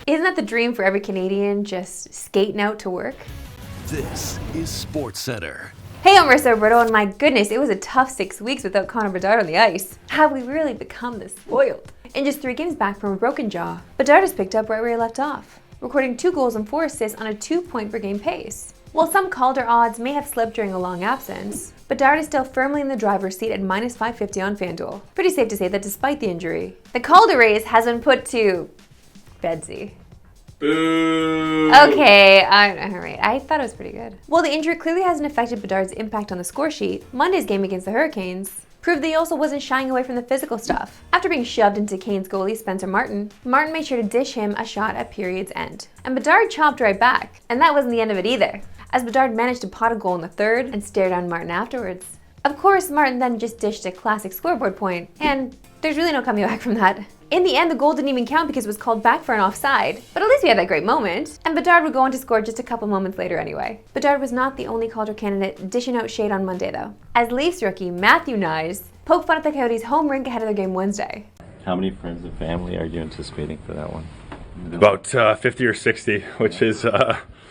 Isn't that the dream for every Canadian, just skating out to work? This is SportsCentre. Hey, I'm Marissa, Roberto, and my goodness, it was a tough 6 weeks without Connor Bedard on the ice. Have we really become this spoiled? In just 3 games back from a broken jaw, Bedard has picked up right where he left off, recording 2 goals and 4 assists on a 2-point-per-game pace. While some Calder odds may have slipped during a long absence, Bedard is still firmly in the driver's seat at minus 550 on FanDuel. Pretty safe to say that despite the injury, the Calder race has been put to bedsy. Boo! Okay, alright, I thought it was pretty good. While the injury clearly hasn't affected Bedard's impact on the score sheet, Monday's game against the Hurricanes proved that he also wasn't shying away from the physical stuff. After being shoved into Canes goalie Spencer Martin made sure to dish him a shot at period's end. And Bedard chopped right back, and that wasn't the end of it either, as Bedard managed to pot a goal in the third and stare down Martin afterwards. Of course, Martin then just dished a classic scoreboard point, and there's really no coming back from that. In the end, the goal didn't even count because it was called back for an offside, but at least we had that great moment, and Bedard would go on to score just a couple moments later anyway. Bedard was not the only Calder candidate dishing out shade on Monday though, as Leafs rookie Matthew Nyes poked fun at the Coyotes' home rink ahead of their game Wednesday. How many friends and family are you anticipating for that one? About 50 or 60, which is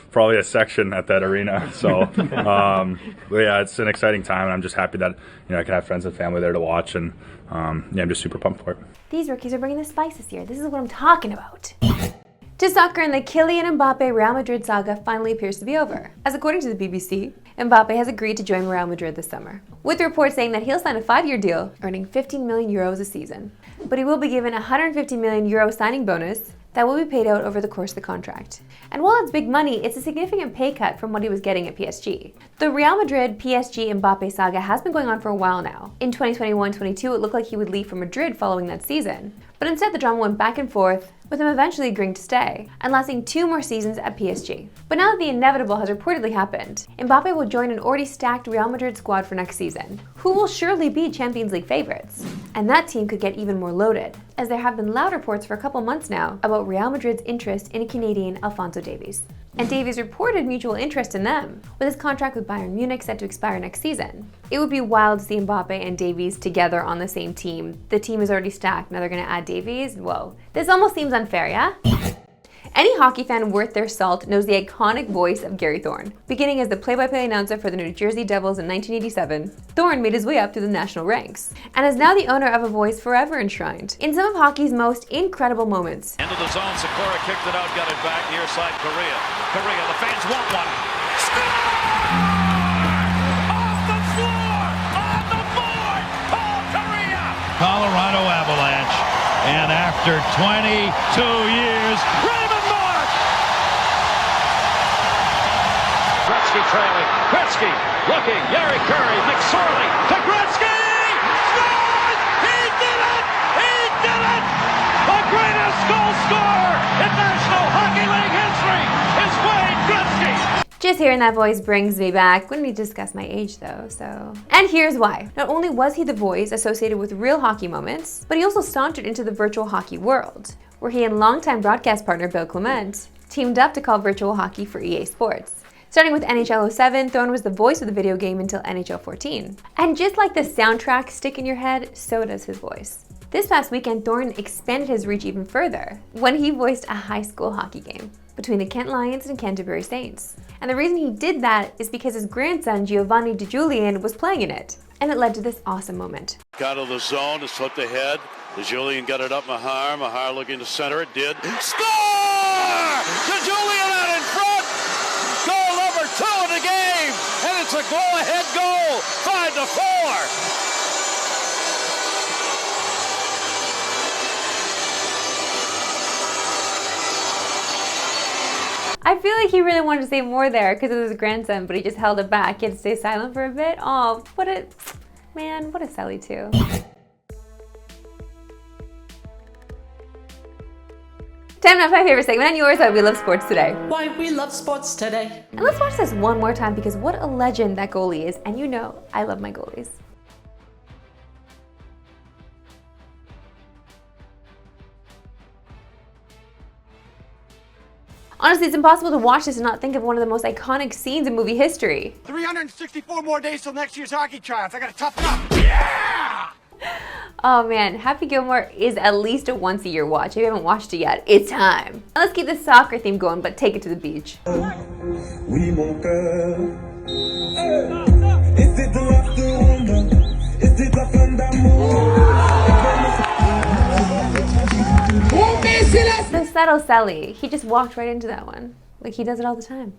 probably a section at that arena. So, but yeah, it's an exciting time, and I'm just happy that I can have friends and family there to watch, and I'm just super pumped for it. These rookies are bringing the spice this year. This is what I'm talking about. To soccer, and the Kylian Mbappe Real Madrid saga finally appears to be over, as according to the BBC, Mbappe has agreed to join Real Madrid this summer, with reports saying that he'll sign a 5-year deal, earning 15 million euros a season. But he will be given a 150 million euro signing bonus that will be paid out over the course of the contract. And while it's big money, it's a significant pay cut from what he was getting at PSG. The Real Madrid PSG Mbappe saga has been going on for a while now. In 2021-22, it looked like he would leave for Madrid following that season. But instead, the drama went back and forth, with him eventually agreeing to stay, and lasting 2 more seasons at PSG. But now that the inevitable has reportedly happened, Mbappe will join an already stacked Real Madrid squad for next season, who will surely be Champions League favorites. And that team could get even more loaded, as there have been loud reports for a couple months now about Real Madrid's interest in a Canadian Alphonso Davies. And Davies reported mutual interest in them, with his contract with Bayern Munich set to expire next season. It would be wild to see Mbappe and Davies together on the same team. The team is already stacked, now they're going to add Davies? Whoa. This almost seems unfair, yeah? Any hockey fan worth their salt knows the iconic voice of Gary Thorne. Beginning as the play-by-play announcer for the New Jersey Devils in 1987, Thorne made his way up through the national ranks, and is now the owner of a voice forever enshrined in some of hockey's most incredible moments. Into the zone, Sikora kicked it out, got it back, near side Correa. Correa, the fans want one. Score! Off the floor! On the board! Paul Correa! Colorado Avalanche, and after 22 years, Gretzky trailing. Gretzky looking. Yari Curry. McSorley to Gretzky. Scores! He did it! He did it! The greatest goal scorer in National Hockey League history is Wayne Gretzky. Just hearing that voice brings me back. Wouldn't we discuss my age though, so. And here's why. Not only was he the voice associated with real hockey moments, but he also sauntered into the virtual hockey world, where he and longtime broadcast partner Bill Clement teamed up to call virtual hockey for EA Sports. Starting with NHL 07, Thorne was the voice of the video game until NHL 14. And just like the soundtrack stick in your head, so does his voice. This past weekend, Thorne expanded his reach even further when he voiced a high school hockey game between the Kent Lions and Canterbury Saints. And the reason he did that is because his grandson, Giovanni DeJulian, was playing in it. And it led to this awesome moment. Got out of the zone, it's flipped ahead. DeJulian got it up Mahar. Mahar looking to center it, did. Score! DeJulian out in front! Goal number 2 in the game, and it's a go-ahead goal, 5-4. I feel like he really wanted to say more there because it was his grandson, but he just held it back. He had to stay silent for a bit. Oh, what a Sally too. Time now for my favorite segment and yours, Why We Love Sports Today. Why we love sports today. And let's watch this one more time because what a legend that goalie is. And you know, I love my goalies. Honestly, it's impossible to watch this and not think of one of the most iconic scenes in movie history. 364 more days till next year's hockey tryouts. I gotta toughen up. Yeah! Oh man, Happy Gilmore is at least a once-a-year watch. If you haven't watched it yet, it's time. Now let's keep the soccer theme going, but take it to the beach. Oui, mon cœur. Et c'est de la seconde. Et c'est de la fin d'amour. The subtle Sally, he just walked right into that one. Like he does it all the time.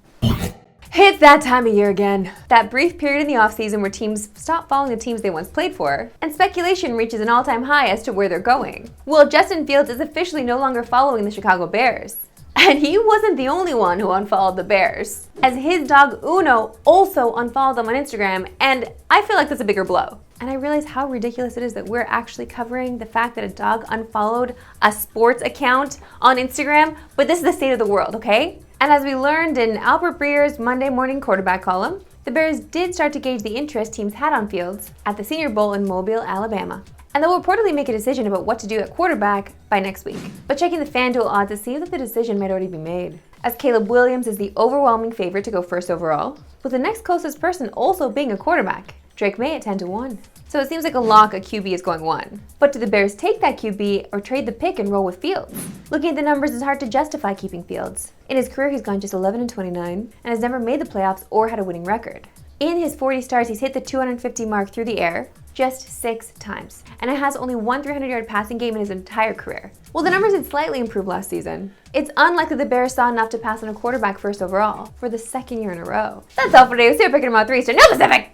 It's that time of year again. That brief period in the offseason where teams stop following the teams they once played for, and speculation reaches an all-time high as to where they're going. Well, Justin Fields is officially no longer following the Chicago Bears. And he wasn't the only one who unfollowed the Bears, as his dog Uno also unfollowed them on Instagram, and I feel like that's a bigger blow. And I realize how ridiculous it is that we're actually covering the fact that a dog unfollowed a sports account on Instagram, but this is the state of the world, okay? And as we learned in Albert Breer's Monday morning quarterback column, the Bears did start to gauge the interest teams had on Fields at the Senior Bowl in Mobile, Alabama. And they'll reportedly make a decision about what to do at quarterback by next week. But checking the FanDuel odds, it seems that the decision might already be made, as Caleb Williams is the overwhelming favorite to go first overall, with the next closest person also being a quarterback, Drake May at 10-1. So it seems like a lock a QB is going 1. But do the Bears take that QB or trade the pick and roll with Fields? Looking at the numbers, it's hard to justify keeping Fields. In his career, he's gone just 11-29 and has never made the playoffs or had a winning record. In his 40 starts, he's hit the 250 mark through the air just 6 times, and it has only one 300-yard passing game in his entire career. Well, the numbers had slightly improved last season. It's unlikely the Bears saw enough to pass on a quarterback first overall for the second year in a row. That's all for today. We'll see you picking them out 3 Eastern. No Pacific!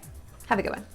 Have a good one.